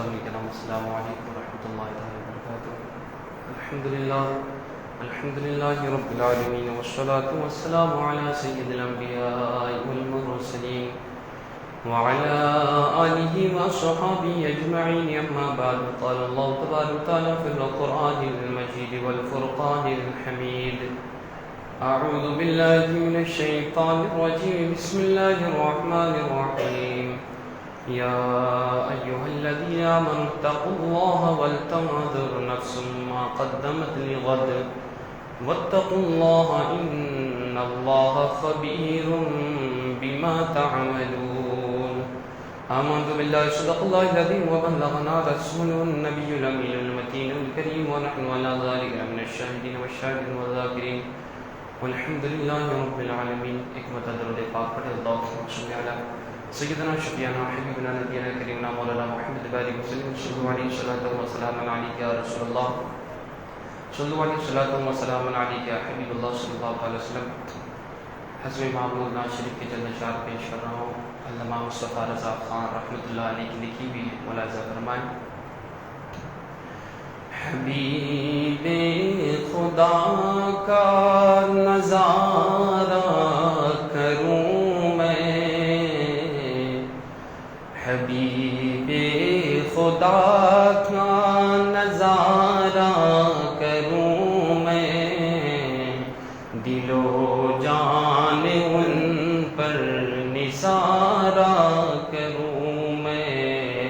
سامنے کرام السلام علیکم ورحمۃ اللہ تعالی وبرکاتہ۔ الحمد للہ رب العالمین والصلاة والسلام علی سید الانبیاء والمرسلین وعلى آلہ وصحبہ اجمعین، اما بعد، قال اللہ تبارک وتعالی فی القرآن المجید والفرقان الحمید۔ اعوذ باللہ من الشیطان الرجیم، بسم اللہ الرحمن الرحیم۔ یا ایہا الذین آمنوا اتقوا اللہ ولتنظر نفس ما قدمت لغد واتقوا اللہ ان اللہ خبیر بما تعملون۔ آمنت باللہ صدق اللہ العظیم وبلغنا رسوله النبی الامین المتین الکریم ونحن علی ذلک من الشاہدین والشاکرین والذاکرین والحمد للہ رب العالمین۔ ایک درود پاک پڑھے، اللہم صلی علی سیدنا شفیعنا حبیبنا نبینا کریمنا مولانا محمد بارک وسلم، صلو علیہ الصلاۃ والسلام علیک یا رسول اللہ، صلو علیہ الصلاۃ والسلام علیک یا حبیب اللہ صلی اللہ علیہ وسلم۔ حزب معمول ناز شریف کے جلد اشعار پیش کر رہا ہوں، علامہ مصطفیٰ رضا خان رحمۃ اللہ علیہ کی لکھی ہوئی ہے، ملاحظہ فرمائیں۔ حبیب خدا کا نظارہ کروں میں، حبیب خدا کا نظارہ کروں میں، دل و جان ان پر نثارہ کروں میں،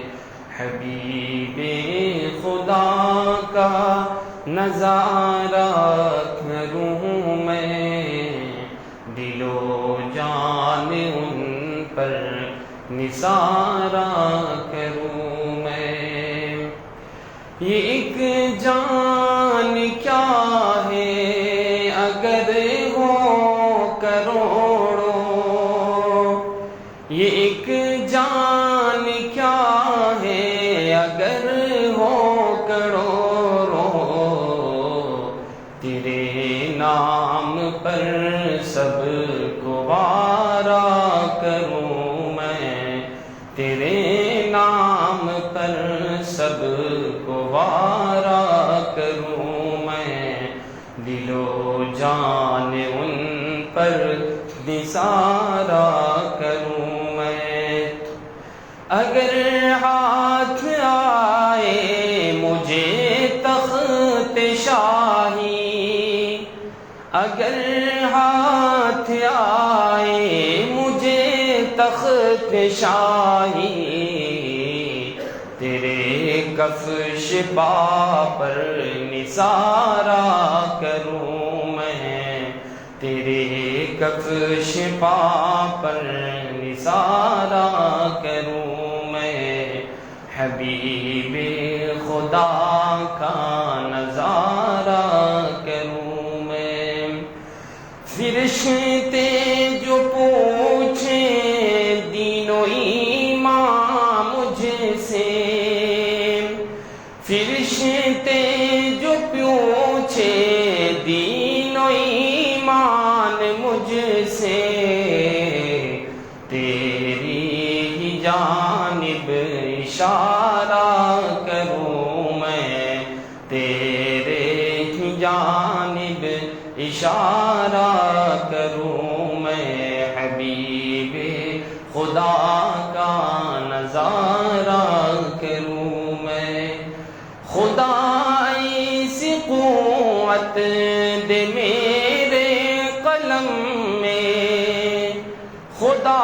حبیب خدا کا نظارہ کروں میں، دل و جان ان پر نثارہ کروں میں۔ یہ ایک جان کیا ہے اگر ہو کروڑوں، یہ ایک جان کیا ہے اگر ہو کروڑوں، تیرے نام پر سب کو وارا کروں میں، تیرے نام پر سب کو وارا کروں میں، دل و جان ان پر نثارہ کروں میں۔ اگر ہاتھ آئے مجھے تخت شاہی، اگر ہاتھ آئے مجھے تخت شاہی، تیرے کفش پا پر نثارہ کروں میں، تیرے کفش پا پر نثارہ کروں میں، حبیب خدا کا نظارہ کروں میں۔ فرشتے جو پوچھیں دین و ایمان مجھ سے، فرشتے جو پوچھیں دین و ایمان مجھ سے، تیری ہی جانب اشارہ کروں میں، تیرے ہی جانب اشارہ کروں میں، حبیب خدا کا نظارہ کروں میں۔ خدا ایسی قوت دے میرے قلم میں، خدا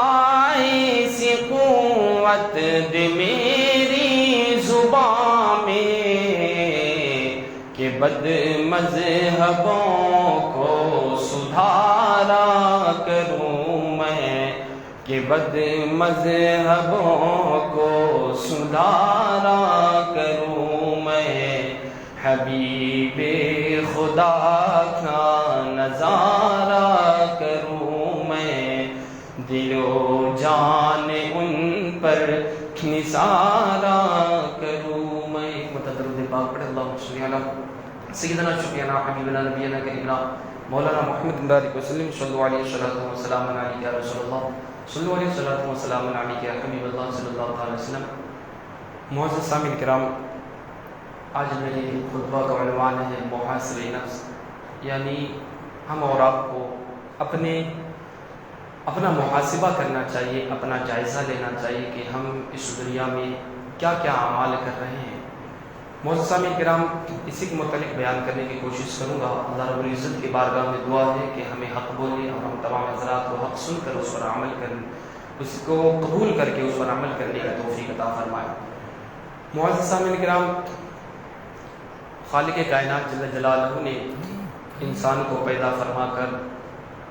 ایسی قوت دے میری زبان میں، کہ بد مذہبوں کو سدھارا کروں میں، کہ بد مذہبوں کو سدھارا کروں میں، حبیب خدا کا نظارہ کروں میں، دل و جان ان پر نثارہ کروں میں۔ درود پاک پڑھے، اللہم صلی علی سیدنا شفیعنا حبیبنا نبینا کریمنا مولانا محمد بارک وسلم، صلو علیہ الصلاۃ والسلام علیک یا رسول اللہ، صلو علیہ الصلاۃ والسلام علیک یا حبیب اللہ صلی اللہ علیہ وسلم۔ معزز سامعین کرام، آج میرے خطبہ کا عنوان ہے محاسبہ نفس، یعنی ہم اور آپ کو اپنا محاسبہ کرنا چاہیے، اپنا جائزہ لینا چاہیے کہ ہم اس دنیا میں کیا کیا اعمال کر رہے ہیں۔ معزز سامعین کرام، اسی کے متعلق بیان کرنے کی کوشش کروں گا۔ اللہ رب العزت کی بارگاہ میں دعا ہے کہ ہمیں حق بولے اور ہم تمام حضرات کو حق سن کر اس پر عمل کریں، اس کو قبول کر کے اس پر عمل کرنے کا توفیق عطا فرمائے۔ معزز سامعین کرام، خالق کائنات جل جلالہ نے انسان کو پیدا فرما کر،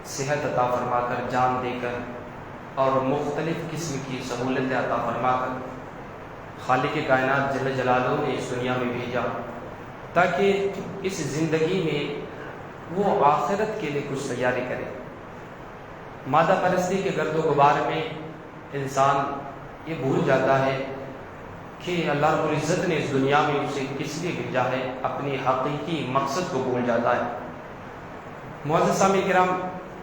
صحت عطا فرما کر، جان دے کر اور مختلف قسم کی سہولتیں عطا فرما کر خالق کائنات جل جلالہ نے اس دنیا میں بھیجا تاکہ اس زندگی میں وہ آخرت کے لیے کچھ تیاری کرے۔ مادہ پرستی کے گرد و غبار میں انسان یہ بھول جاتا ہے کہ اللہ رب العزت نے اس دنیا میں اسے کس لیے بھیجا ہے، اپنی حقیقی مقصد کو بھول جاتا ہے۔ معزز سامعین کرام،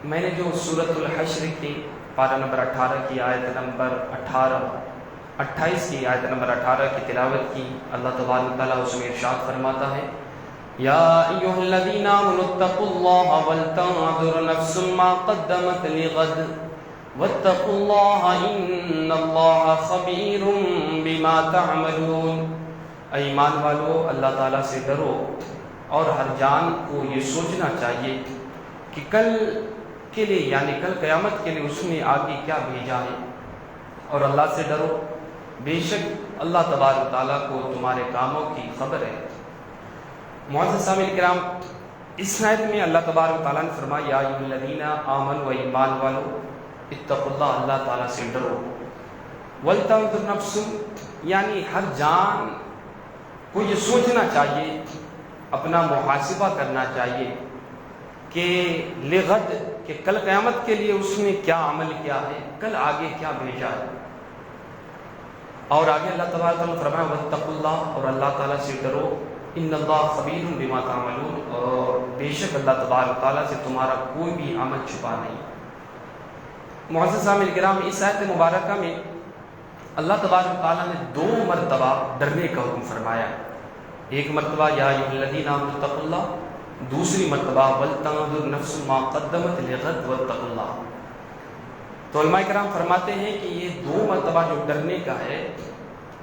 میں نے جو سورۃ الحشر کی پارہ نمبر 18 کی آیت نمبر 28 کی آیت نمبر 18 کی تلاوت کی، اللہ تبارک تعالیٰ اس میں ارشاد فرماتا ہے، یا ایھا الذین آمنوا اتقوا اللہ ولتنظر نفس ما قدمت لغد واتقوا اللہ ان اللہ خبیر بما تعملون۔ اے ایمان والو، اللہ تعالیٰ سے ڈرو اور ہر جان کو یہ سوچنا چاہیے کہ کل کے لیے، یعنی کل قیامت کے لیے اس نے آگے کیا بھیجا ہے، اور اللہ سے ڈرو، بے شک اللہ تبارک تعالیٰ کو تمہارے کاموں کی خبر ہے۔ معزز سامعین کرام، اس آیت میں اللہ تبارک تعالیٰ نے فرمایا، یا ایھا الذین آمنوا، ایمان والو، اتقوا اللہ، اللہ تعالیٰ سے ڈرو، ولتنظر نفس، یعنی ہر جان کو یہ سوچنا چاہیے، اپنا محاسبہ کرنا چاہیے کہ لغد، کہ کل قیامت کے لیے اس نے کیا عمل کیا ہے، کل آگے کیا بھیجا ہے۔ اور آگے اللہ تبارک تعالیٰ نے فرمایا، واتقوا اللہ، اور اللہ تعالیٰ سے ڈرو، ان اللہ خبیر بما تعملون، اور بے شک اللہ تبارک تعالیٰ سے تمہارا کوئی بھی عمل چھپا نہیں۔ معزز سامعین کرام، اس آیت مبارکہ میں اللہ تبارک تعالیٰ نے 2 مرتبہ ڈرنے کا حکم فرمایا۔ ایک مرتبہ یا ایھا الذین آمنوا اتقوا اللہ، دوسری مرتبہ ولتنظر نفس ما قدمت لغد واتقوا اللہ۔ تو علماء کرام فرماتے ہیں کہ یہ 2 مرتبہ جو ڈرنے کا ہے،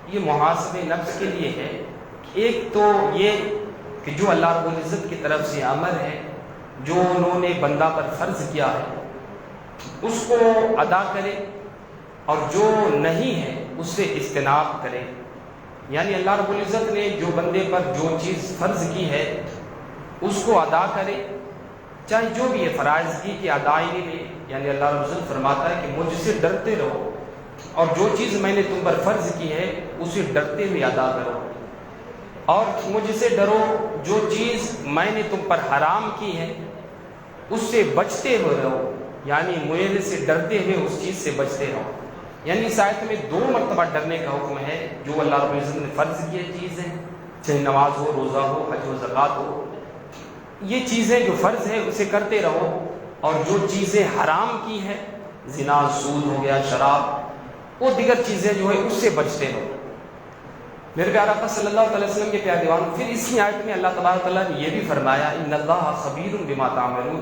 یہ محاسبہ نفس کے لیے ہے۔ ایک تو یہ کہ جو اللہ رب العزت کی طرف سے امر ہے، جو انہوں نے بندہ پر فرض کیا ہے، اس کو ادا کرے، اور جو نہیں ہے اس سے اجتناب کرے۔ یعنی اللہ رب العزت نے جو بندے پر جو چیز فرض کی ہے اس کو ادا کرے، چاہے جو بھی ہے فرائض کی ادائیگی میں۔ یعنی اللہ رب العزت فرماتا ہے کہ مجھ سے ڈرتے رہو، اور جو چیز میں نے تم پر فرض کی ہے اسے ڈرتے ہوئے ادا کرو، اور مجھ سے ڈرو، جو چیز میں نے تم پر حرام کی ہے اس سے بچتے ہوئے رہو، یعنی میرے سے ڈرتے ہوئے اس چیز سے بچتے رہو۔ یعنی اس آیت میں 2 مرتبہ ڈرنے کا حکم ہے۔ جو اللہ رب العزت نے فرض کی چیزیں، چاہے نماز ہو، روزہ ہو، حج و زکوٰۃ ہو، یہ چیزیں جو فرض ہے اسے کرتے رہو، اور جو چیزیں حرام کی ہے، زنا، سود ہو گیا، شراب، وہ دیگر چیزیں جو ہے اس سے بچتے رہو۔ میرے پیارے آقا صلی اللہ علیہ وسلم کے پیارے دیوان، پھر اسی آیت میں اللہ تبارک تعالیٰ نے یہ بھی فرمایا، ان اللہ خبیر بما تعملون،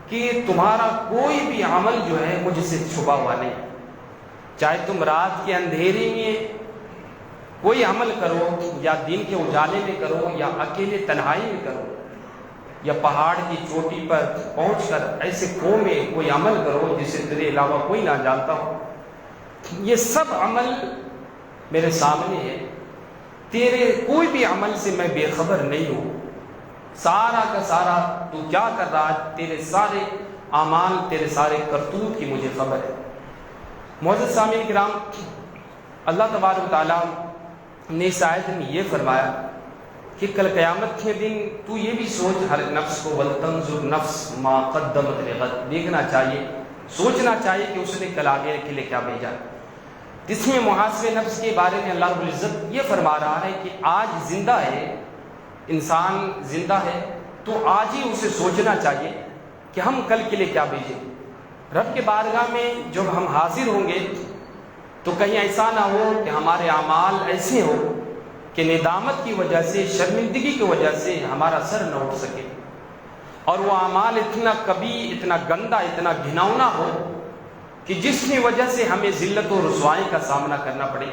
کہ تمہارا کوئی بھی عمل جو ہے مجھ سے چھپا ہوا نہیں۔ چاہے تم رات کے اندھیرے میں کوئی عمل کرو، یا دن کے اجالے میں کرو، یا اکیلے تنہائی میں کرو، یا پہاڑ کی چوٹی پر پہنچ کر ایسے کھو میں کوئی عمل کرو جسے تیرے علاوہ کوئی نہ جانتا ہو، یہ سب عمل میرے سامنے ہے۔ تیرے کوئی بھی عمل سے میں بے خبر نہیں ہوں، سارا کا سارا تو کیا کر رہا ہے، تیرے سارے اعمال، تیرے سارے کرتوت کی مجھے خبر ہے۔ معزز سامعین کرام، اللہ تبارک تعالیٰ نے اس آیت میں یہ فرمایا کہ کل قیامت کے دن تو یہ بھی سوچ، ہر نفس کو، ولتنظر نفس ما قدمت لغد، دیکھنا چاہیے، سوچنا چاہیے کہ اس نے کل آگے کے لیے کیا بھیجا۔ اس میں محاسبہ نفس کے بارے میں اللہ رب العزت یہ فرما رہا ہے کہ آج زندہ ہے انسان، زندہ ہے تو آج ہی اسے سوچنا چاہیے کہ ہم کل کے لیے کیا بھیجیں۔ رب کے بارگاہ میں جب ہم حاضر ہوں گے تو کہیں ایسا نہ ہو کہ ہمارے اعمال ایسے ہو کہ ندامت کی وجہ سے، شرمندگی کی وجہ سے ہمارا سر نہ اٹھ سکے، اور وہ اعمال اتنا کبھی، اتنا گندا، اتنا گھناؤنا ہو کہ جس کی وجہ سے ہمیں ذلت و رسوائی کا سامنا کرنا پڑے۔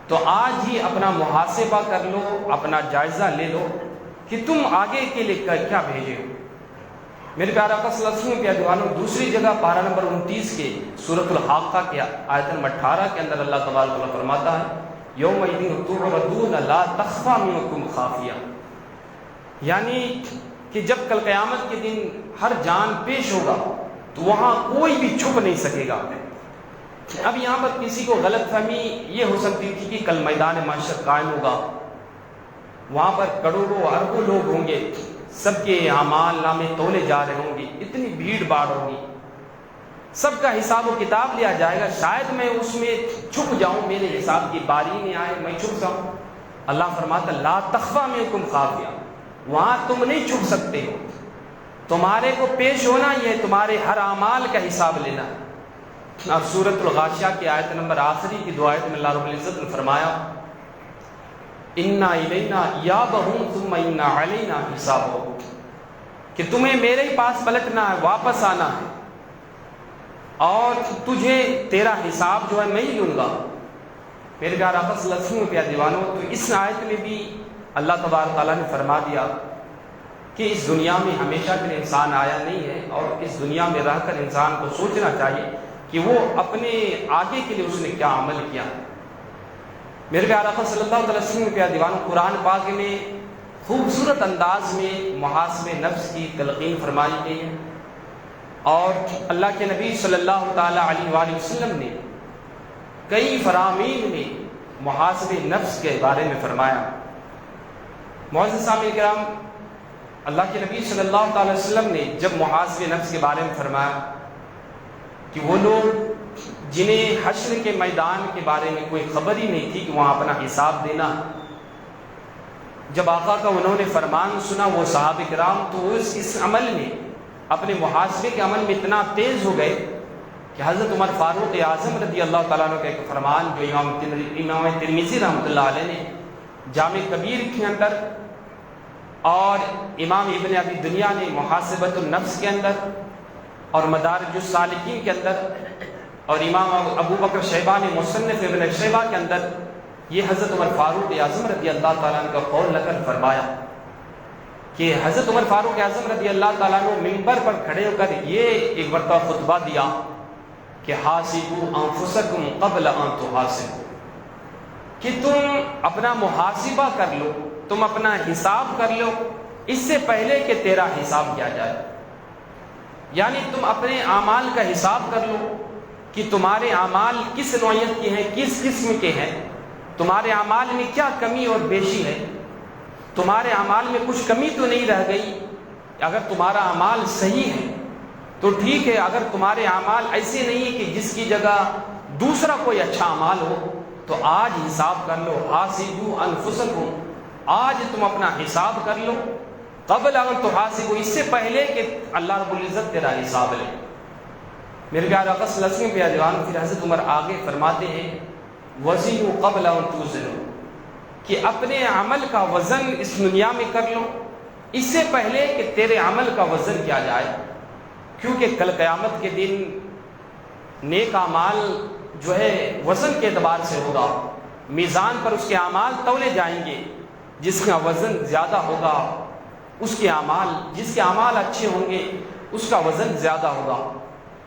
تو آج ہی اپنا محاسبہ کر لو، اپنا جائزہ لے لو کہ تم آگے کے لیے کیا بھیجے ہو۔ میرے پیارے آقا صلی اللہ علیہ وسلم کے جوانوں، دوسری جگہ پارہ نمبر 29 کے سورۃ الحاقہ کے آیت نمبر 18 کے اندر اللہ تبارک و تعالیٰ فرماتا ہے یومئذ تعرضون لا تخفی منکم خافیہ، یعنی کہ جب کل قیامت کے دن ہر جان پیش ہوگا تو وہاں کوئی بھی چھپ نہیں سکے گا۔ اب یہاں پر کسی کو غلط فہمی یہ ہو سکتی تھی کہ کل میدان محشر قائم ہوگا، وہاں پر کروڑوں اربوں لوگ ہوں گے، سب کے اعمال نامے تولے جا رہے ہوں گے، اتنی بھیڑ باڑ ہوگی، سب کا حساب و کتاب لیا جائے گا، شاید میں اس میں چھپ جاؤں، میرے حساب کی باری نہیں آئے، میں چھپ جاؤں۔ اللہ فرماتا لا تخفی منکم خافیہ، وہاں تم نہیں چھپ سکتے ہو، تمہارے کو پیش ہونا یہ ہے، تمہارے ہر اعمال کا حساب لینا ہے۔ اب سورۃ الغاشیہ کی آیت نمبر آخری کی دو آیت میں اللہ رب العزت نے فرمایا انا الینا ایابہم ثم انا علینا حسابہم، کہ تمہیں میرے ہی پاس پلٹنا ہے، واپس آنا ہے، اور تجھے تیرا حساب جو ہے میں ہی لوں گا۔ میرے پیارے آقا صلی اللہ علیہ وسلم کے دیوانوں، تو اس آیت میں بھی اللہ تبارک تعالیٰ نے فرما دیا کہ اس دنیا میں ہمیشہ کے لیے انسان آیا نہیں ہے، اور اس دنیا میں رہ کر انسان کو سوچنا چاہیے کہ وہ اپنے آگے کے لیے اس نے کیا عمل کیا۔ میرے پیارے آقا صلی اللہ علیہ وسلم کے دیوانوں، قرآن پاک میں خوبصورت انداز میں محاسبہ نفس کی تلقین فرمائی گئی ہے، اور اللہ کے نبی صلی اللہ تعالیٰ علیہ وآلہ وسلم نے کئی فرامین میں محاسبہ نفس کے بارے میں فرمایا۔ معزز سامعین کرام، اللہ کے نبی صلی اللہ تعالی وسلم نے جب محاسبہ نفس کے بارے میں فرمایا کہ وہ لوگ جنہیں حشر کے میدان کے بارے میں کوئی خبر ہی نہیں تھی کہ وہاں اپنا حساب دینا، جب آقا کا انہوں نے فرمان سنا وہ صحابہ کرام، تو اس عمل میں، اپنے محاسبے کے عمل میں اتنا تیز ہو گئے کہ حضرت عمر فاروق اعظم رضی اللہ تعالیٰ عنہ کا ایک فرمان جو امام ترمذی رحمۃ اللہ علیہ نے جامع کبیر کے اندر، اور امام ابن ابی دنیا نے محاسبۃ النفس کے اندر، اور مدارج السالکین کے اندر، اور امام ابو بکر شیبہ نے مصنف ابن شیبہ کے اندر یہ حضرت عمر فاروق اعظم رضی اللہ تعالیٰ عنہ کا قول نقل فرمایا کہ حضرت عمر فاروق اعظم رضی اللہ تعالیٰ عنہ ممبر پر کھڑے ہو کر یہ ایک مرتبہ خطبہ دیا کہ حاسبوا انفسکم قبل ان تحاسبوا، کہ تم اپنا محاسبہ کر لو، تم اپنا حساب کر لو اس سے پہلے کہ تیرا حساب کیا جائے، یعنی تم اپنے اعمال کا حساب کر لو کہ تمہارے اعمال کس نوعیت کے ہیں، کس قسم کے ہیں، تمہارے اعمال میں کیا کمی اور بیشی ہے، تمہارے اعمال میں کچھ کمی تو نہیں رہ گئی، اگر تمہارا اعمال صحیح ہے تو ٹھیک ہے، اگر تمہارے اعمال ایسے نہیں کہ جس کی جگہ دوسرا کوئی اچھا اعمال ہو تو آج حساب کر لو، حاسبوا انفسکم، آج تم اپنا حساب کر لو قبل ان تحاسبوا، اس سے پہلے کہ اللہ رب العزت تیرا حساب لے۔ میرے پیارے آقا صلی اللہ علیہ وسلم کے جوان، پھر حضرت عمر آگے فرماتے ہیں وزنوا قبل ان توزنوا، کہ اپنے عمل کا وزن اس دنیا میں کر لو اس سے پہلے کہ تیرے عمل کا وزن کیا جائے، کیونکہ کل قیامت کے دن نیک اعمال جو ہے وزن کے اعتبار سے ہوگا، میزان پر اس کے اعمال تولے جائیں گے، جس کا وزن زیادہ ہوگا اس کے اعمال، جس کے اعمال اچھے ہوں گے اس کا وزن زیادہ ہوگا،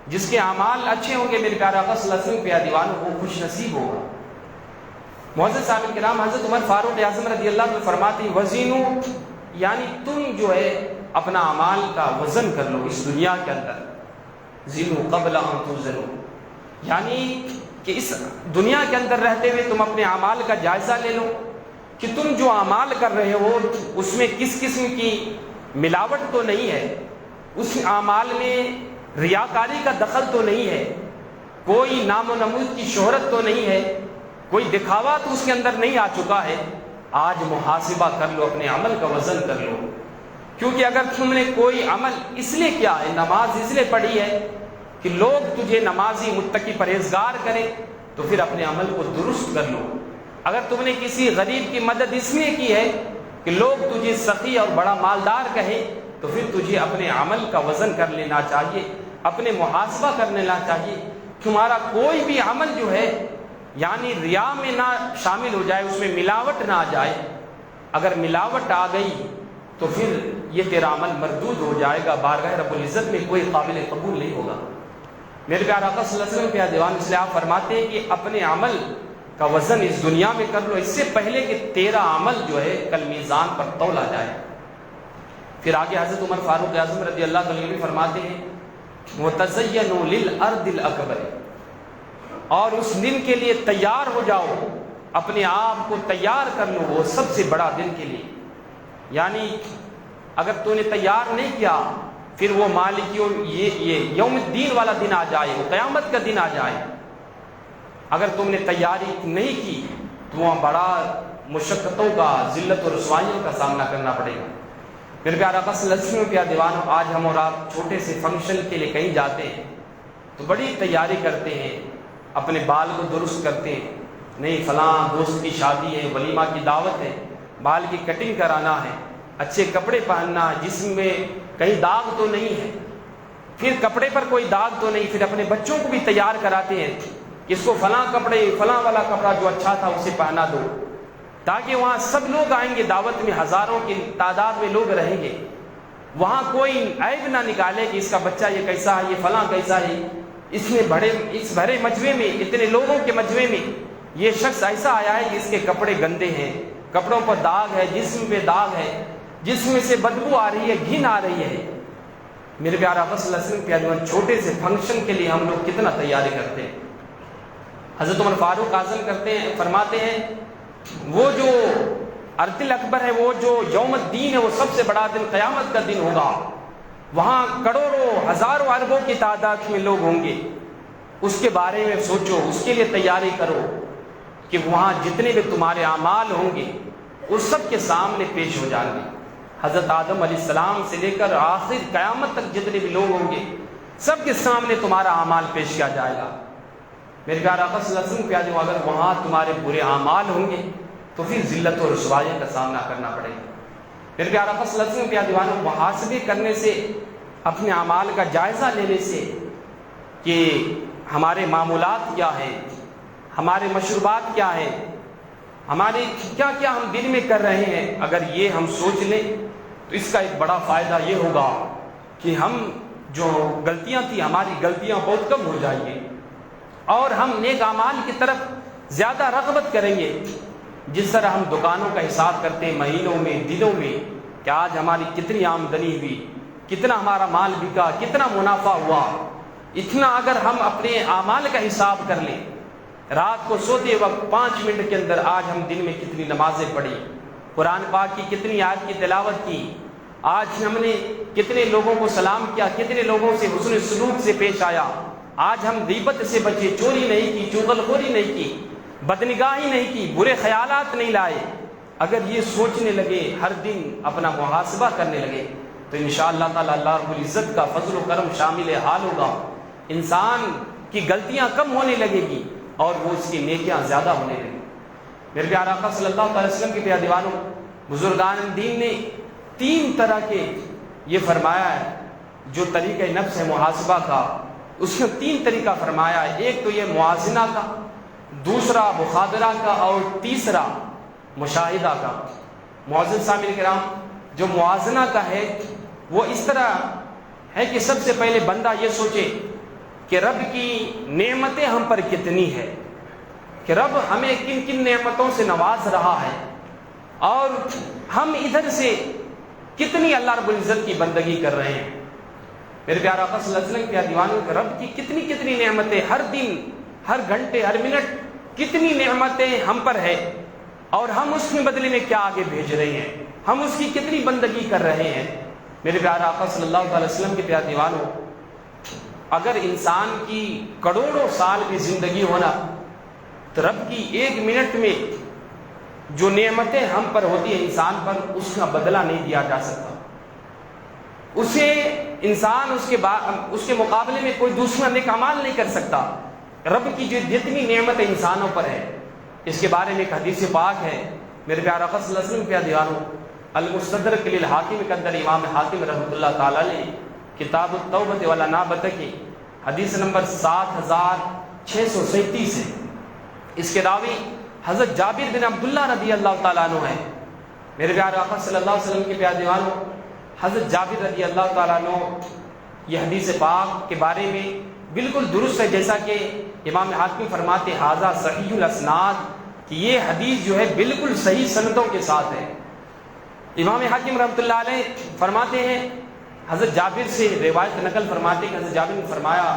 جس کے اعمال اچھے ہوں گے میرے پیارے آقا صلی اللہ علیہ وسلم کے دیوان وہ خوش نصیب ہوگا۔ معزز صاحب کرام، حضرت عمر فاروق اعظم رضی اللہ عنہ فرماتے ہیں وزنو، یعنی تم جو ہے اپنا اعمال کا وزن کر لو اس دنیا کے اندر، زنو قبل ان توزنو، یعنی کہ اس دنیا کے اندر رہتے ہوئے تم اپنے اعمال کا جائزہ لے لو کہ تم جو اعمال کر رہے ہو اس میں کس قسم کی ملاوٹ تو نہیں ہے، اس اعمال میں ریاکاری کا دخل تو نہیں ہے، کوئی نام و نمود کی شہرت تو نہیں ہے، کوئی دکھاوا تو اس کے اندر نہیں آ چکا ہے۔ آج محاسبہ کر لو، اپنے عمل کا وزن کر لو، کیونکہ اگر تم نے کوئی عمل اس لیے کیا ہے، نماز اس لیے پڑھی ہے کہ لوگ تجھے نمازی متقی پرہیزگار کریں، تو پھر اپنے عمل کو درست کر لو۔ اگر تم نے کسی غریب کی مدد اس لیے کی ہے کہ لوگ تجھے سخی اور بڑا مالدار کہیں، تو پھر تجھے اپنے عمل کا وزن کر لینا چاہیے، اپنے محاسبہ کر لینا چاہیے۔ تمہارا کوئی بھی عمل جو ہے یعنی ریا میں نہ شامل ہو جائے، اس میں ملاوٹ نہ آ جائے۔ اگر ملاوٹ آ گئی تو پھر یہ تیرا عمل مردود ہو جائے گا، بارگاہ رب العزت میں کوئی قابل قبول نہیں ہوگا۔ میرے پیارے آقا صلی اللہ علیہ وسلم کے دیوان، اس لیے آپ فرماتے ہیں کہ اپنے عمل کا وزن اس دنیا میں کر لو، اس سے پہلے کہ تیرا عمل جو ہے کل میزان پر تولا جائے۔ پھر آگے حضرت عمر فاروق اعظم رضی اللہ عنہ بھی فرماتے ہیں وَتَزَيَّنُوا لِلْأَرْضِ الْأَكْبَرِ، اور اس دن کے لیے تیار ہو جاؤ، اپنے آپ کو تیار کر لو وہ سب سے بڑا دن کے لیے۔ یعنی اگر تو نے تیار نہیں کیا، پھر وہ مالکیوں یہ یوم الدین والا دن آ جائے، وہ قیامت کا دن آ جائے، اگر تم نے تیاری نہیں کی تو وہاں بڑا مشقتوں کا، ذلت و رسوائیوں کا سامنا کرنا پڑے گا۔ میرے پیارے آقا صلی اللہ علیہ وسلم کے دیوانوں، آج ہم اور آپ چھوٹے سے فنکشن کے لیے کہیں جاتے ہیں تو بڑی تیاری کرتے ہیں، اپنے بال کو درست کرتے ہیں، نہیں فلاں دوست کی شادی ہے، ولیمہ کی دعوت ہے، بال کی کٹنگ کرانا ہے، اچھے کپڑے پہننا ہے جسم میں کہیں داغ تو نہیں ہے، پھر کپڑے پر کوئی داغ تو نہیں، پھر اپنے بچوں کو بھی تیار کراتے ہیں، اس کو فلاں کپڑے، فلاں والا کپڑا جو اچھا تھا اسے پہنا دو، تاکہ وہاں سب لوگ آئیں گے، دعوت میں ہزاروں کی تعداد میں لوگ رہیں گے، وہاں کوئی عیب نہ نکالے کہ اس کا بچہ یہ کیسا ہے، یہ فلاں کیسا ہے، اس بھرے مجمع میں، اتنے لوگوں کے مجمع میں یہ شخص ایسا آیا ہے کہ اس کے کپڑے گندے ہیں، کپڑوں پر داغ ہے، جسم پہ داغ ہے، جسم سے بدبو آ رہی ہے، گھن آ رہی ہے۔ میرے پیارے آقا صلی اللہ علیہ وسلم کے عنوان چھوٹے سے فنکشن کے لیے ہم لوگ کتنا تیاری کرتے ہیں۔ حضرت عمر فاروق اعظم کرتے ہیں، فرماتے ہیں وہ جو ارض الاکبر ہے، وہ جو یوم الدین ہے، وہ سب سے بڑا دن قیامت کا دن ہوگا، وہاں کروڑوں ہزاروں اربوں کی تعداد میں لوگ ہوں گے، اس کے بارے میں سوچو، اس کے لیے تیاری کرو کہ وہاں جتنے بھی تمہارے اعمال ہوں گے اس سب کے سامنے پیش ہو جائیں گے۔ حضرت آدم علیہ السلام سے لے کر آخر قیامت تک جتنے بھی لوگ ہوں گے سب کے سامنے تمہارا اعمال پیش کیا جائے گا۔ میرے پیارے آقا صلی اللہ علیہ وسلم پیارے، اگر وہاں تمہارے برے اعمال ہوں گے تو پھر ذلت و رسوائی کا سامنا کرنا پڑے گا۔ میرے پیارے آقا صلی اللہ علیہ وسلم پیارے دیوانوں، محاسبے کرنے سے، اپنے اعمال کا جائزہ لینے سے کہ ہمارے معمولات کیا ہیں، ہمارے مشروبات کیا ہیں، ہمارے کیا کیا ہم دن میں کر رہے ہیں، اگر یہ ہم سوچ لیں تو اس کا ایک بڑا فائدہ یہ ہوگا کہ ہم جو غلطیاں تھیں، ہماری غلطیاں بہت کم ہو جائیں گی اور ہم نیک اعمال کی طرف زیادہ رغبت کریں گے۔ جس طرح ہم دکانوں کا حساب کرتے ہیں مہینوں میں، دنوں میں، کہ آج ہماری کتنی آمدنی ہوئی، کتنا ہمارا مال بکا، کتنا منافع ہوا، اتنا اگر ہم اپنے اعمال کا حساب کر لیں، رات کو سوتے وقت 5 منٹ کے اندر آج ہم دن میں کتنی نمازیں پڑھی، قرآن پاک کی کتنی آیت کی تلاوت کی، آج ہم نے کتنے لوگوں کو سلام کیا، کتنے لوگوں سے حسن سلوک سے پیش آیا، آج ہم غیبت سے بچے، چوری نہیں کی، چغلخوری نہیں کی، بدنگاہی نہیں کی، برے خیالات نہیں لائے، اگر یہ سوچنے لگے، ہر دن اپنا محاسبہ کرنے لگے، تو انشاءاللہ تعالی اللہ رب العزت کا فضل و کرم شامل حال ہوگا، انسان کی غلطیاں کم ہونے لگے گی اور وہ اس کی نیکیاں زیادہ ہونے لگیں۔ میرے پیارے آقا صلی اللہ علیہ وسلم کے پیارے دیوانوں، بزرگان دین نے 3 طرح کے یہ فرمایا ہے، جو طریقہ نفس ہے محاسبہ کا، اس میں 3 طریقہ فرمایا ہے۔ ایک تو یہ موازنہ کا، دوسرا مخابرہ کا، اور تیسرا مشاہدہ کا۔ معزز سامعین کرام، جو موازنہ کا ہے وہ اس طرح ہے کہ سب سے پہلے بندہ یہ سوچے کہ رب کی نعمتیں ہم پر کتنی ہے، کہ رب ہمیں کن کن نعمتوں سے نواز رہا ہے، اور ہم ادھر سے کتنی اللہ رب العزت کی بندگی کر رہے ہیں۔ میرے پیارے آقا صلی اللہ علیہ وسلم کے دیوانوں کے رب کی کتنی کتنی نعمتیں، ہر دن، ہر گھنٹے، ہر منٹ کتنی نعمتیں ہم پر ہے، اور ہم اس کے بدلے میں کیا آگے بھیج رہے ہیں، ہم اس کی کتنی بندگی کر رہے ہیں۔ میرے پیارے آقا صلی اللہ علیہ وسلم کے پیارے دیوانوں، اگر انسان کی کروڑوں سال کی زندگی ہونا، تو رب کی 1 منٹ میں جو نعمتیں ہم پر ہوتی ہیں انسان پر، اس کا بدلہ نہیں دیا جا سکتا، اسے انسان اس کے مقابلے میں کوئی دوسرا نیک اعمال نہیں کر سکتا۔ رب کی جو جتنی نعمت انسانوں پر ہے اس کے بارے میں ایک حدیث پاک ہے میرے پیارے آقا صلی اللہ علیہ وسلم کے دیوانوں، المستدرک للحاکم کے اندر امام حاکم رحمۃ اللہ تعالی علیہ کتاب التوبۃ والانابۃ کی حدیث نمبر 7637 ہے۔ اس کے راوی حضرت جابر بن عبداللہ رضی اللہ تعالیٰ عنہ ہیں۔ میرے پیارے آقا صلی اللہ علیہ وسلم کے پیارے دیوانوں، حضرت جابر رضی اللہ تعالیٰ عنہ یہ حدیث پاک کے بارے میں بالکل درست ہے، جیسا کہ امام حاکم فرماتے ھذا صحیح الاسناد، کہ یہ حدیث جو ہے بالکل صحیح سندوں کے ساتھ ہے۔ امام حاکم رحمۃ اللہ علیہ فرماتے ہیں، حضرت جابر سے روایت نقل فرماتے ہیں کہ حضرت جابر نے فرمایا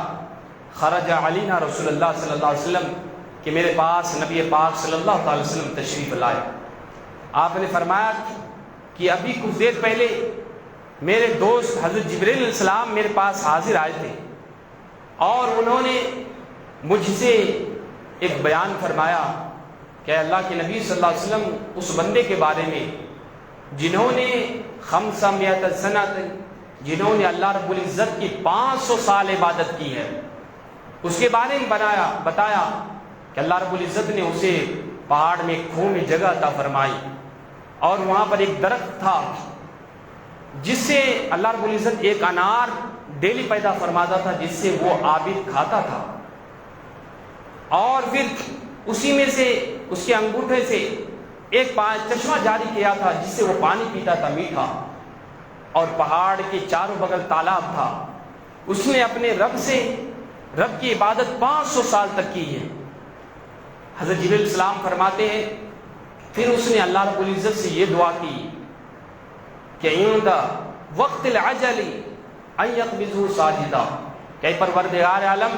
خرج علینا رسول اللہ صلی اللہ علیہ وسلم، کہ میرے پاس نبی پاک صلی اللہ علیہ وسلم تشریف لائے۔ آپ نے فرمایا کہ ابھی کچھ دیر پہلے میرے دوست حضرت جبریل علیہ السلام میرے پاس حاضر آئے تھے اور انہوں نے مجھ سے ایک بیان فرمایا کہ اللہ کے نبی صلی اللہ علیہ وسلم اس بندے کے بارے میں جنہوں نے 500 سنۃ، جنہوں نے اللہ رب العزت کی 500 سال عبادت کی ہے، اس کے بارے میں بتایا کہ اللہ رب العزت نے اسے پہاڑ میں کھو میں جگہ عطا فرمائی اور وہاں پر ایک درخت تھا جس سے اللہ رب العزت ایک انار ڈیلی پیدا فرماتا تھا، جس سے وہ عابد کھاتا تھا، اور پھر اسی میں سے اس کے انگوٹھے سے ایک چشمہ جاری کیا تھا جس سے وہ پانی پیتا تھا میٹھا، اور پہاڑ کے چاروں بغل تالاب تھا۔ اس نے اپنے رب کی عبادت 500 سال تک کی ہے۔ حضرت جبریل علیہ السلام فرماتے ہیں پھر اس نے اللہ رب العزت سے یہ دعا کی کہ عند وقت العجل ان یقبضہ ساجدا، کہ پروردگار عالم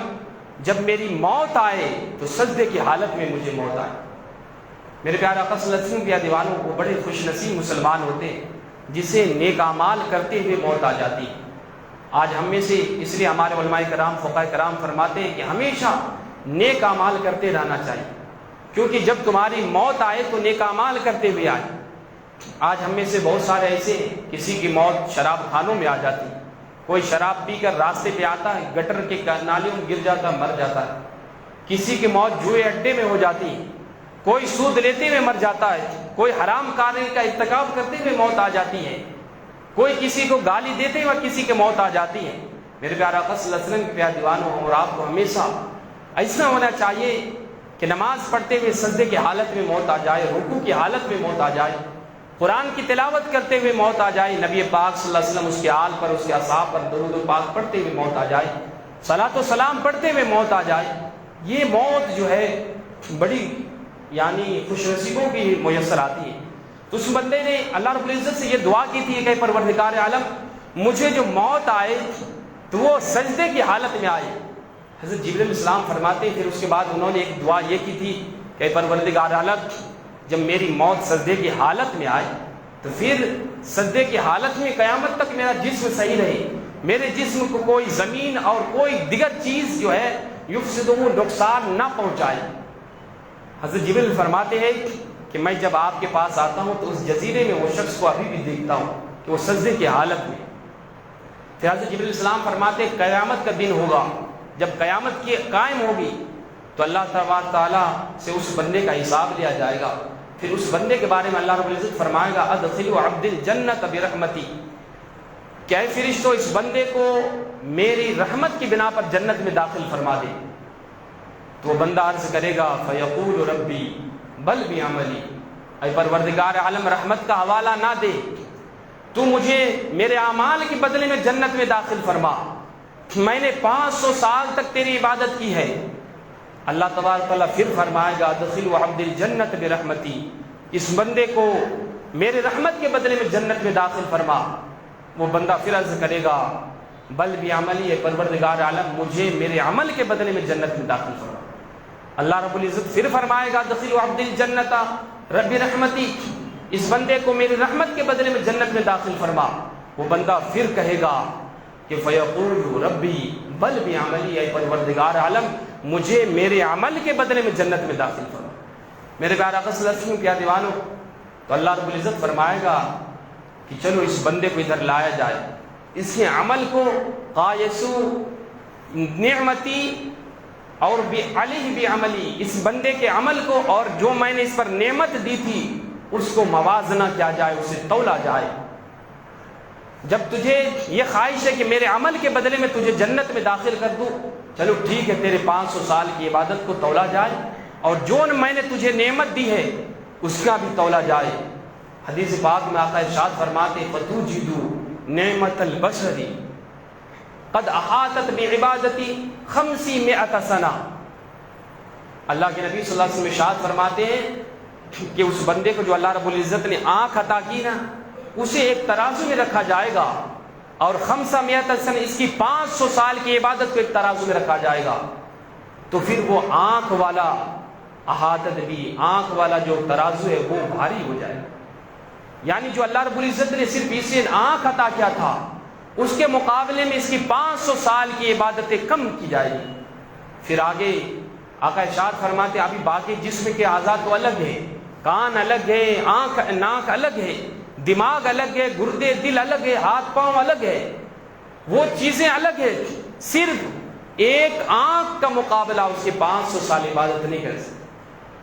جب میری موت آئے تو سجدے کی حالت میں مجھے موت آئے۔ میرے پیارے آقا صلی اللہ علیہ وسلم کے دیوانوں کو بڑے خوش نصیب مسلمان ہوتے ہیں جسے نیک اعمال کرتے ہوئے موت آ جاتی ہے۔ آج ہم میں سے اس لیے ہمارے علماء کرام فقہاء کرام فرماتے ہیں کہ ہمیشہ نیک اعمال کرتے رہنا چاہیے، کیونکہ جب تمہاری موت آئے تو نیک اعمال کرتے ہوئے آئے۔ آج ہم میں سے بہت سارے ایسے ہیں، کسی کی موت شراب خانوں میں آ جاتی ہے، کوئی شراب پی کر راستے پہ آتا ہے، گٹر کے نالیوں میں گر جاتا ہے، مر جاتا ہے۔ کسی کی موت جوئے اڈے میں ہو جاتی ہے، کوئی سود لیتے ہوئے مر جاتا ہے، کوئی حرام کاری کا ارتکاب کرتے ہوئے موت آ جاتی ہے، کوئی کسی کو گالی دیتے ہوئے کسی کی موت آ جاتی ہے۔ میرے پیارے آقا صلی اللہ علیہ وسلم کے پیارے دیوانوں اور آپ کو ہمیشہ ایسا ہونا چاہیے کہ نماز پڑھتے ہوئے سجدے کی حالت میں موت آ جائے، رکوع کی حالت میں موت آ جائے، قرآن کی تلاوت کرتے ہوئے موت آ جائے، نبی پاک صلی اللہ علیہ وسلم اس کے آل پر اس کے اصحاب پر درود و پاک پڑھتے ہوئے موت آ جائے، صلاۃ و سلام پڑھتے ہوئے موت آ جائے۔ یہ موت جو ہے بڑی یعنی خوش نصیبوں کی میسر آتی ہے۔ تو اس بندے نے اللہ رب العزت سے یہ دعا کی تھی کہ پروردگار عالم مجھے جو موت آئے تو وہ سجدے کی حالت میں آئے۔ حضرت جبریل علیہ السلام فرماتے ہیں پھر اس کے بعد انہوں نے ایک دعا یہ کی تھی کہ پروردگار عالم جب میری موت سجدے کی حالت میں آئے تو پھر سجدے کی حالت میں قیامت تک میرا جسم صحیح رہے، میرے جسم کو کوئی زمین اور کوئی دیگر چیز جو ہے یفسدہ نقصان نہ پہنچائے۔ حضرت جبریل فرماتے ہیں کہ میں جب آپ کے پاس آتا ہوں تو اس جزیرے میں وہ شخص کو ابھی بھی دیکھتا ہوں کہ وہ سجدے کی حالت میں۔ پھر حضرت جبریل السلام فرماتے ہیں قیامت کا دن ہوگا، جب قیامت کی قائم ہوگی تو اللہ تبارک تعالیٰ سے اس بندے کا حساب لیا جائے گا۔ پھر اس بندے کے بارے میں اللہ رب العزت فرمائے گا ادخلوا عبد الجنۃ برحمتی، کہ اے فرشتوں اس بندے کو میری رحمت کی بنا پر جنت میں داخل فرما دے۔ تو وہ بندہ عرض کرے گا فیقول ربی بل بعملی، اے پروردگار عالم رحمت کا حوالہ نہ دے، تو مجھے میرے اعمال کے بدلے میں جنت میں داخل فرما، میں نے 500 سال تک تیری عبادت کی ہے۔ اللہ تبارک تعالیٰ پھر فرمائے گا ادخلوا عبد الجنۃ برحمتی، اس بندے کو میرے رحمت کے بدلے میں جنت میں داخل فرما۔ وہ بندہ پھر عرض کرے گا بل بعملی، اے پروردگار عالم مجھے میرے عمل کے بدلے میں جنت میں داخل فرما۔ اللہ رب العزت پھر فرمائے گا ادخلوا عبد الجنۃ رب رحمتی، اس بندے کو میری رحمت کے بدلے میں جنت میں داخل فرما۔ وہ بندہ پھر کہے گا کہ فیقول ربی بل بعملی، اے پروردگار عالم مجھے میرے عمل کے بدلے میں جنت میں داخل فرما۔ میرے پیارے آقا صلی اللہ علیہ وسلم کے دیوانوں، تو اللہ رب العزت فرمائے گا کہ چلو اس بندے کو ادھر لایا جائے، اس کے عمل کو قایسو نعمتی اور علیہ بعملی، اس بندے کے عمل کو اور جو میں نے اس پر نعمت دی تھی اس کو موازنہ کیا جائے، اسے تولا جائے۔ جب تجھے یہ خواہش ہے کہ میرے عمل کے بدلے میں تجھے جنت میں داخل کر دوں، چلو ٹھیک ہے، تیرے 500 سال کی عبادت کو تولا جائے، اور جو میں نے تجھے نعمت دی ہے اس کا بھی تولا جائے۔ حدیث پاک میں آقا ارشاد فرماتے فتوجدوا نعمت البشر قد احاطت بعبادتی 500 سنہ۔ اللہ کے نبی صلی اللہ علیہ وسلم ارشاد فرماتے ہیں کہ اس بندے کو جو اللہ رب العزت نے آنکھ عطا کی نا، اسے ایک ترازو میں رکھا جائے گا، اور 500 سنہ، اس کی 500 سال کی عبادت کو ایک ترازو میں رکھا جائے گا، تو پھر وہ آنکھ والا احاطت بھی، آنکھ والا جو ترازو ہے وہ بھاری ہو جائے گا۔ یعنی جو اللہ رب العزت نے صرف اسے آنکھ عطا کیا تھا، اس کے مقابلے میں اس کی 500 سال کی عبادتیں کم کی جائے گی۔ پھر آگے آقا ارشاد فرماتے ابھی باقی جسم کے اعضاء تو الگ ہے، کان الگ ہے، آنکھ ناک الگ ہے، دماغ الگ ہے، گردے دل الگ ہے، ہاتھ پاؤں الگ ہے، وہ چیزیں الگ ہے، صرف ایک آنکھ کا مقابلہ اس کے 500 سال عبادت نہیں کر سکتے۔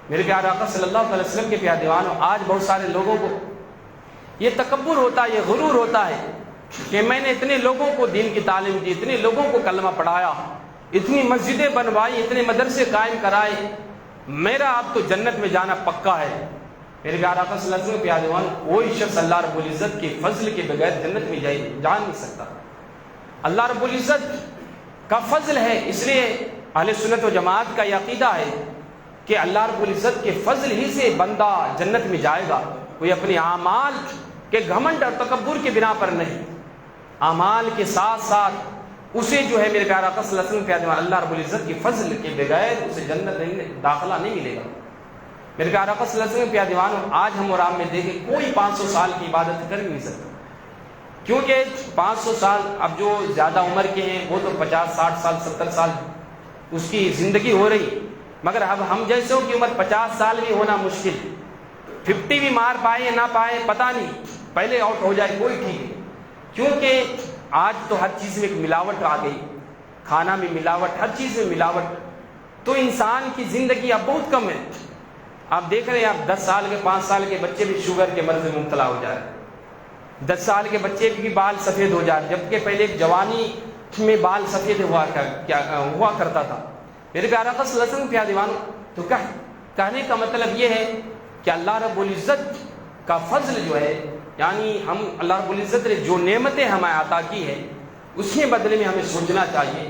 میرے پیارے آقا صلی اللہ علیہ وسلم کے پیارے دیوانوں، آج بہت سارے لوگوں کو یہ تکبر ہوتا ہے، یہ غرور ہوتا ہے کہ میں نے اتنے لوگوں کو دین کی تعلیم دی، اتنے لوگوں کو کلمہ پڑھایا، اتنی مسجدیں بنوائی، اتنے مدرسے قائم کرائے، میرا اب تو جنت میں جانا پکا ہے۔ میرے پیارے آقا صلی اللہ علیہ وسلم کے پیارے دیوانوں، کوئی شخص اللہ رب العزت کے فضل کے بغیر جنت میں جا نہیں سکتا۔ اللہ رب العزت کا فضل ہے، اس لیے اہل سنت و جماعت کا یہ عقیدہ ہے کہ اللہ رب العزت کے فضل ہی سے بندہ جنت میں جائے گا، کوئی اپنے اعمال کے گھمنڈ اور تکبر کے بنا پر نہیں، اعمال کے ساتھ ساتھ اسے جو ہے میرے پیارے آقا صلی اللہ علیہ وسلم کے پیارے اللہ رب العزت کے فضل کے بغیر اسے جنت نہیں داخلہ نہیں ملے گا۔ میرے پیارے آقا صلی اللہ علیہ وسلم کے پیارے دیوانوں، آج ہم اور آپ میں دیکھیں کوئی 500 سال کی عبادت کر نہیں سکتا، کیونکہ 500 سال اب جو زیادہ عمر کے ہیں وہ تو 50 60 سال 70 سال اس کی زندگی ہو رہی، مگر اب ہم جیسوں کی عمر 50 سال بھی ہونا مشکل، 50 بھی مار پائے یا نہ پائے پتہ نہیں، پہلے آؤٹ ہو جائے کوئی ٹھیک ہے، کیونکہ آج تو ہر چیز میں ایک ملاوٹ آ گئی، کھانا میں ملاوٹ، ہر چیز میں ملاوٹ، تو انسان کی زندگی اب بہت کم ہے۔ آپ دیکھ رہے ہیں، آپ 10 سال کے 5 سال کے بچے بھی شوگر کے مرض میں مبتلا ہو جائے، 10 سال کے بچے کے بھی بال سفید ہو جائے، جبکہ پہلے ایک جوانی میں بال سفید ہوا کرتا تھا۔ میرے پیارے آقا صلی اللہ علیہ وسلم پیارے دیوانوں، تو کہنے کا مطلب یہ ہے کہ اللہ رب العزت کا فضل جو ہے، یعنی ہم اللہ رب العزت نے جو نعمتیں ہمیں عطا کی ہے اس کے بدلے میں ہمیں سوچنا چاہیے،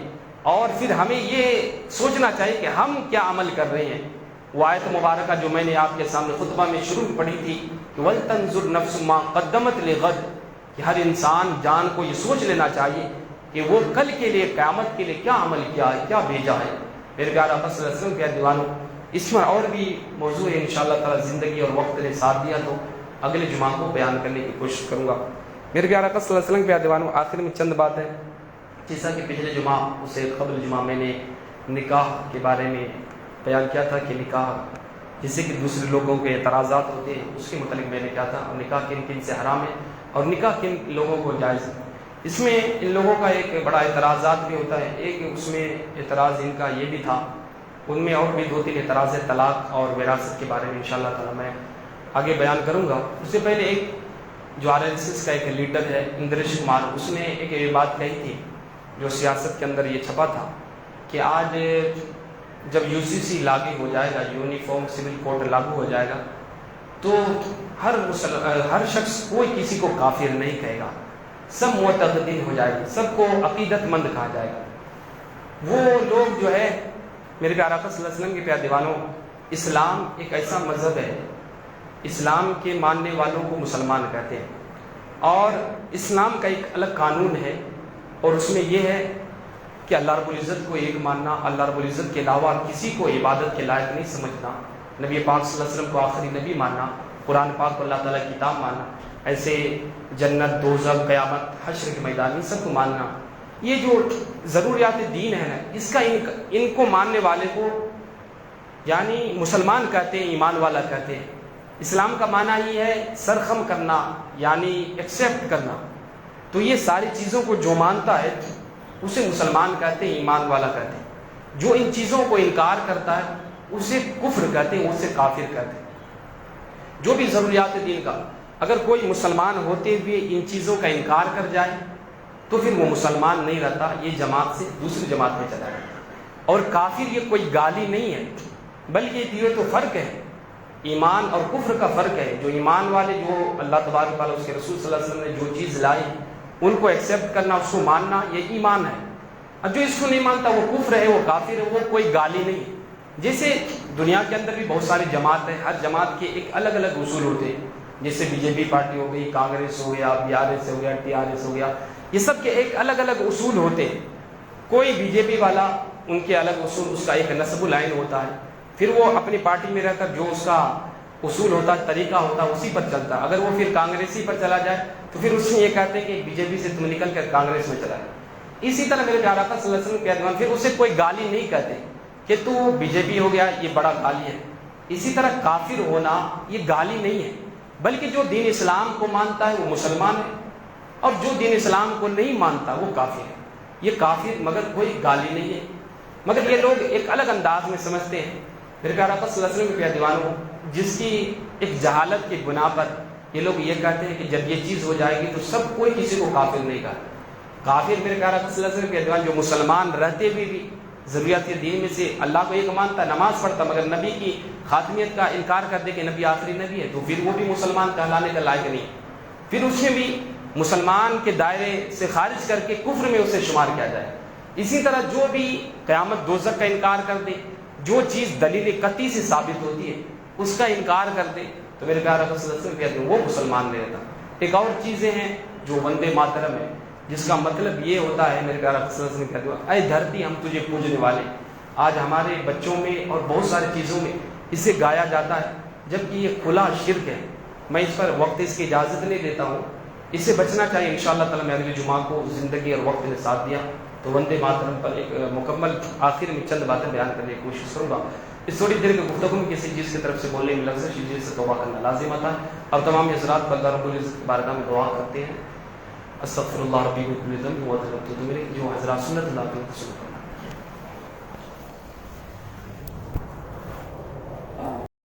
اور پھر ہمیں یہ سوچنا چاہیے کہ ہم کیا عمل کر رہے ہیں۔ وہ آیت مبارکہ جو میں نے آپ کے سامنے خطبہ میں شروع پڑھی تھی کہ وَلْتَنْظُرْ نَفْسُ مَا قَدَّمَتْ لِغَدٍ، کہ ہر انسان جان کو یہ سوچ لینا چاہیے کہ وہ کل کے لیے، قیامت کے لیے کیا عمل کیا ہے، کیا بھیجا ہے۔ میرے پیارے آقا صلی اللہ علیہ وسلم کے دیوانوں، اس میں اور بھی موضوع ہے، انشاءاللہ تعالی زندگی اور وقت نے ساتھ دیا تو اگلے جمعہ کو بیان کرنے کی کوشش کروں گا۔ میرے پیارے آقا صلی اللہ علیہ وسلم کے دیوانوں، آخر میں چند بات ہے، جیسا کہ پچھلے جمعہ اسے قبل جمعہ میں نے نکاح کے بارے میں بیان کیا تھا کہ نکاح جیسے کہ دوسرے لوگوں کے اعتراضات ہوتے ہیں، اس کے متعلق میں نے کہا تھا، اور نکاح کن کن سے حرام ہے اور نکاح کن لوگوں کو جائز ہے۔ اس میں ان لوگوں کا ایک بڑا اعتراضات بھی ہوتا ہے، ایک اس میں اعتراض ان کا یہ بھی تھا، ان میں اور بھی 2-3 اعتراض ہے، طلاق اور وراثت کے بارے میں انشاءاللہ تعالی میں آگے بیان کروں گا۔ اس سے پہلے ایک جو RSS کا ایک لیڈر ہے اندریش کمار، اس نے ایک یہ بات کہی تھی جو سیاست کے اندر یہ چھپا تھا کہ آج جب UCC لاگو ہو جائے گا، یونیفارم سول کوڈ لاگو ہو جائے گا، تو ہر شخص کوئی کسی کو کافر نہیں کہے گا، سب معتقدین ہو جائے گا، سب کو عقیدت مند کہا جائے گا۔ وہ لوگ جو ہے میرے پیارے آقا صلی اللہ علیہ وسلم کے پیارے دیوانوں، اسلام ایک ایسا مذہب ہے، اسلام کے ماننے والوں کو مسلمان کہتے ہیں، اور اسلام کا ایک الگ قانون ہے، اور اس میں یہ ہے کہ اللہ رب العزت کو ایک ماننا، اللہ رب العزت کے علاوہ کسی کو عبادت کے لائق نہیں سمجھنا، نبی پاک صلی اللہ علیہ وسلم کو آخری نبی ماننا، قرآن پاک کو اللہ تعالیٰ کی کتاب ماننا، ایسے جنت، دوزخ، قیامت، حشر کے میدان، ان سب کو ماننا، یہ جو ضروریات دین ہے نا، اس کا ان کو ماننے والے کو یعنی مسلمان کہتے ہیں، ایمان والا کہتے ہیں۔ اسلام کا معنی ہی ہے سرخم کرنا، یعنی ایکسیپٹ کرنا، تو یہ ساری چیزوں کو جو مانتا ہے اسے مسلمان کہتے ہیں، ایمان والا کہتے ہیں۔ جو ان چیزوں کو انکار کرتا ہے اسے کفر کہتے ہیں، اسے کافر کہتے ہیں۔ جو بھی ضروریات دین کا اگر کوئی مسلمان ہوتے ہوئے ان چیزوں کا انکار کر جائے تو پھر وہ مسلمان نہیں رہتا، یہ جماعت سے دوسری جماعت میں چلا جاتا۔ اور کافر یہ کوئی گالی نہیں ہے، بلکہ یہ تو فرق ہے، ایمان اور کفر کا فرق ہے۔ جو ایمان والے، جو اللہ تبارک و تعالیٰ اس کے رسول صلی اللہ علیہ وسلم نے جو چیز لائی ان کو ایکسیپٹ کرنا، اس کو ماننا، یہ ایمان ہے۔ اور جو اس کو نہیں مانتا وہ کفر ہے، وہ کافر ہے، وہ کوئی گالی نہیں ہے۔ جیسے دنیا کے اندر بھی بہت ساری جماعت ہیں، ہر جماعت کے ایک الگ الگ اصول ہوتے ہیں، جیسے بی جے پی پارٹی ہو گئی، کانگریس ہو گیا، بی آر ایس ہو گیا، ٹی آر ایس ہو گیا، یہ سب کے ایک الگ الگ اصول ہوتے ہیں۔ کوئی بی جے پی والا ان کے الگ اصول، اس کا ایک نصب العین ہوتا ہے، پھر وہ اپنی پارٹی میں رہ کر جو اس کا اصول ہوتا ہے، طریقہ ہوتا ہے، اسی پر چلتا ہے۔ اگر وہ پھر کانگریسی پر چلا جائے تو پھر اس میں یہ کہتے ہیں کہ بی جے پی سے تم نکل کر کانگریس میں چلا جائے۔ اسی طرح میرے پیارے آقا صلی اللہ علیہ وسلم کے ادوان، پھر اسے کوئی گالی نہیں کہتے کہ تو بی جے پی ہو گیا، یہ بڑا گالی ہے۔ اسی طرح کافر ہونا یہ گالی نہیں ہے، بلکہ جو دین اسلام کو مانتا ہے وہ مسلمان ہے، اور جو دین اسلام کو نہیں مانتا وہ کافر ہے۔ یہ کافر مگر کوئی گالی نہیں ہے، مگر یہ لوگ ایک الگ انداز میں سمجھتے ہیں۔ میرے پیارے آقا صلی اللہ علیہ وسلم کے دیوانوں، جس کی ایک جہالت کی بنا پر یہ لوگ یہ کہتے ہیں کہ جب یہ چیز ہو جائے گی تو سب کوئی کسی کو کافر نہیں کہا۔ کافر میرے پیارے آقا صلی اللہ علیہ وسلم کے دیوان جو مسلمان رہتے ہوئے بھی ضروریات دین میں سے اللہ کو ایک مانتا، نماز پڑھتا، مگر نبی کی خاتمیت کا انکار کر دے کہ نبی آخری نبی ہے، تو پھر وہ بھی مسلمان کہلانے کا لائق نہیں، پھر اسے بھی مسلمان کے دائرے سے خارج کر کے کفر میں اسے شمار کیا جائے۔ اسی طرح جو بھی قیامت دوزخ کا انکار کر دے، جو چیز دلیل قطعی سے ثابت ہوتی ہے اس کا انکار کر دے، تو میرے پیارے آقا صلی اللہ علیہ وسلم کہتے ہیں وہ مسلمان نہیں رہتا۔ ایک اور چیزیں ہیں جو وندے ماترم ہے، جس کا مطلب یہ ہوتا ہے، میرے پیارے آقا صلی اللہ علیہ وسلم کہتے ہیں اے دھرتی ہم تجھے پوجنے والے۔ آج ہمارے بچوں میں اور بہت ساری چیزوں میں اسے گایا جاتا ہے، جبکہ یہ کھلا شرک ہے۔ میں اس پر وقت اس کی اجازت نہیں دیتا ہوں، اس سے بچنا چاہیے۔ انشاءاللہ تعالیٰ میں اگلے جمعہ کو زندگی اور وقت نے ساتھ دیا تو وندے ماترم پر ایک مکمل آخر میں چند باتیں بیان کرنے کی کوشش کروں گا۔ اس تھوڑی دیر کے گفتگو میں کسی چیز کی طرف سے بولنے میں لفظ چیز سے توبہ کرنا لازم آتا ہے، اور تمام حضرات اللہ رب العزت کی بارگاہ میں دعا کرتے ہیں، استغفر اللہ ربی من کل ذنب واتوب الیہ، جو حضرات سنت اللہ کی سنت